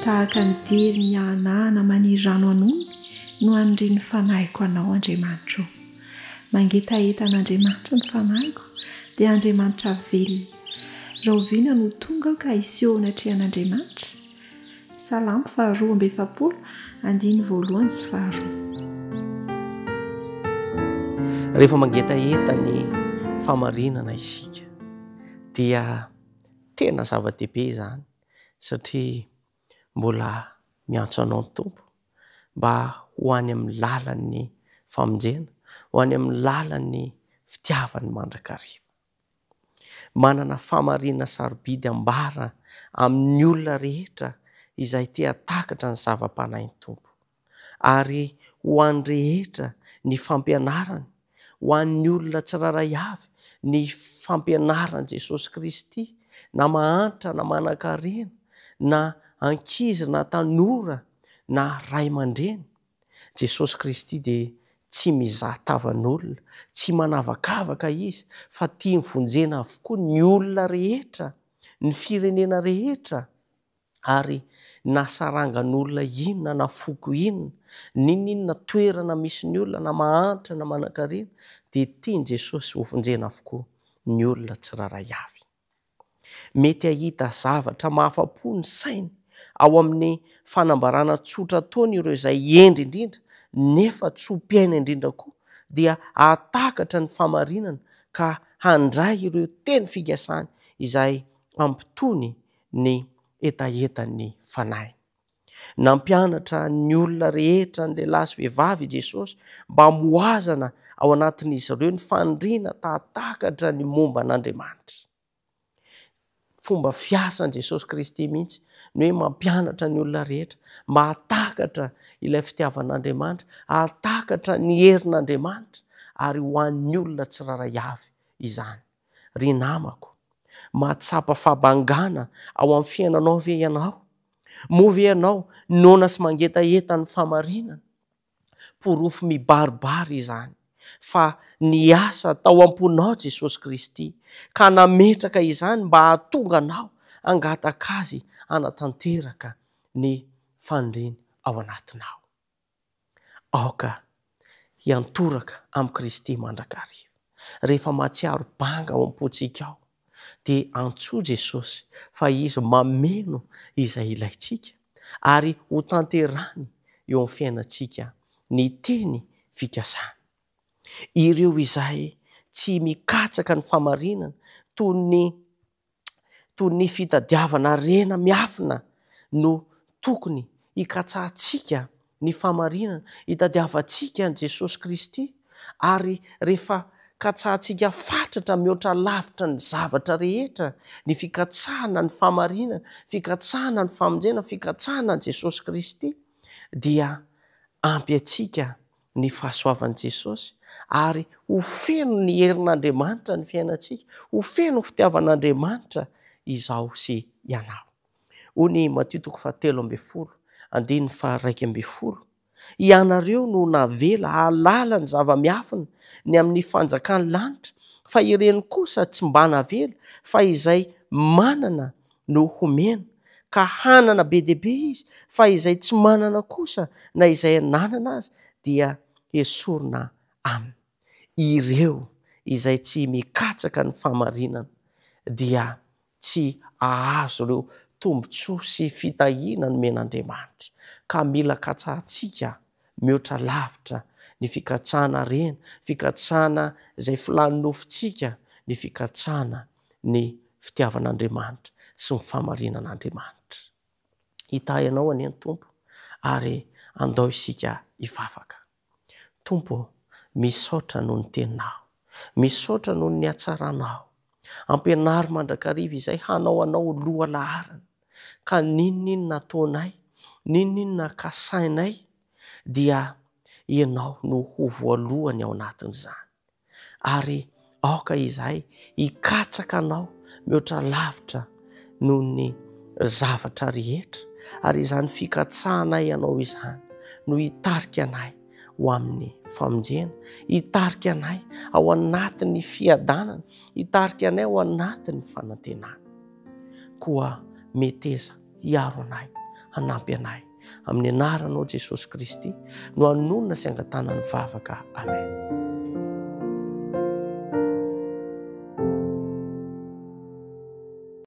tahaka ny diry ny anahana maniry rano anony no andriny fanahiko anao Andriamanitra. Mangetaeta an'Andriamanitra ny fanahiko dia Andriamanitra velona. Rahovina no tonga ka isehoana atrehan'Andriamanitra. Salamo 2:7 andiny voalohany sy 2. Rehefa mangetaeta ny famarinana isika dia tena zava-dehibe izany satria mbola miantso anao ny Tompo mba ho any amin'ny lalan'ny famonjena, ho any amin'ny lalan'ny fitiavany mandrakariva. Manana famarinana sarobidy ambara amin'ny olona rehetra izay tia takatra ny zava-panahin'ny Tompo, ary ho an'ny rehetra ny fampianarany, ho an'ny olona tsiraray avy ny fampianaran' Jesosy Kristy, na mahantra na manan-karena, na ankizy na tanora na ray aman-dreny. Jesosy Kristy dia tsy mizaha tavan'olona, tsy manavakavaka izy, fa tia mivonjena avokoa ny olona rehetra, ny firenena rehetra, ary na sarangan'olona inona na foko inona, ninona toerana misy ny olona, na mahantra na manan-karena, dia tiany Jesosy ho vonjena avokoa ny olona tsiraray avy. Mety ahita zavatra mahafa-po ny sainy ao amin'ny fanambarana tsotra ataony ireo izay endry indrindra nefa tso-piaina indrindra koa, dia atakatra ny famarinana ka handray ireo teny fikasany izay ampitony ny etaetan'ny fanahy. Nampianatra ny olona rehetra, ny lehilahy sy vehivavy Jesosy mba moazana ao anatin'izy ireo ny fandriana tatakatra ny momba an'Andriamanitra. Fomba fiasan Jesosy Kristy mihitsy ny hoe mampianatra ny olona rehetra mba hatakatra ilay fitiavan'Andriamanitra, hatakatra ny herin'Andriamanitra, ary ho an'ny olona tsiraray avy izany. Ry namako, mahatsapa fabangana ao amin'ny fiainanao ve ianao? Moa ve ianao noana sy mangetaeta ny famarinana? Porofo mibaribary izany, fa ny asa tao am-ponao Jesosy Kristy, ka nametraka izany mba hahatonga anao angataka azy anatanteraka ny fandriany ao anatinao. Aoka hiantoraka amin'ny Kristy mandrakariva. Rehefa mahatsiaro banga ao am-pontsika ao, dia antsoa Jesosy fa izy mameno izay ilayntsika, ary ho tanterany eo amin'ny fiainantsika ny teny fikasana. Ireo izay tsy mikatsaka ny famarinana toy ny fitadiavana rena miafina no tokony hikatsahantsika ny famarinana, hitadiavantsika ny Jesosy Kristy, ary rehefa katsahantsika fatratra mihoatra lavitra ny zavatra rehetra, ny fikatsahana ny famarinana, fikatsahana ny famonjena, fikatsahana ny Jesosy Kristy, dia ampy antsika ny fahasoavan'i Jesosy, ary ho feno ny herin'Andriamanitra ny fiainantsika, ho feno ny fitiavan'Andriamanitra izao sy ianao. Hoy Matteo 7:12, ianareo no navela halala ny zava-miafina ny amin'ny fanjakany lanitra, fa ireny kosa tsy mba navela, fa izay manana no homena, ka hanana be dehibe izy, fa izay tsy manana kosa na izay nanana azy dia esorina aminy. Ireo izay tsy mikatsaka ny famarinana dia tsy ahazo ireo tombotsoa sy fitahiana ny men'Andriamanitra, ka mila katsahantsika mihoatra lavitra ny fikatsahana rena, fikatsahana izay filany nofontsika, ny fikatsahana ny fitiavan'Andriamanitra sy ny famarinan'Andriamanitra. Hitahy ianao anie ny Tompo, ary andao isika hivavaka. Tompo, misaotra noho ny teninao, misaotra noho ny hatsaranao, ampianary mandrakariva izay hanao anao loha laharana, ka ninonino nataonay, ninonino nakasainay, dia ianao no ho voalohany ao anatin'izany. Ary aoka izay hikatsaka anao mihoatra lavitra noho ny zavatra rehetra, ary izany fikatsahanay ianao izany no hitarika anay ho amin'ny famonjena, hitarika anay ao anatin'ny fiadanana, hitarika anay ao anatin'ny fanantenana. Koa meteza hiaro anay hanampy anay amin'ny anaranao Jesosy Kristy no hanonona sy angatana ny vavaka. Amen.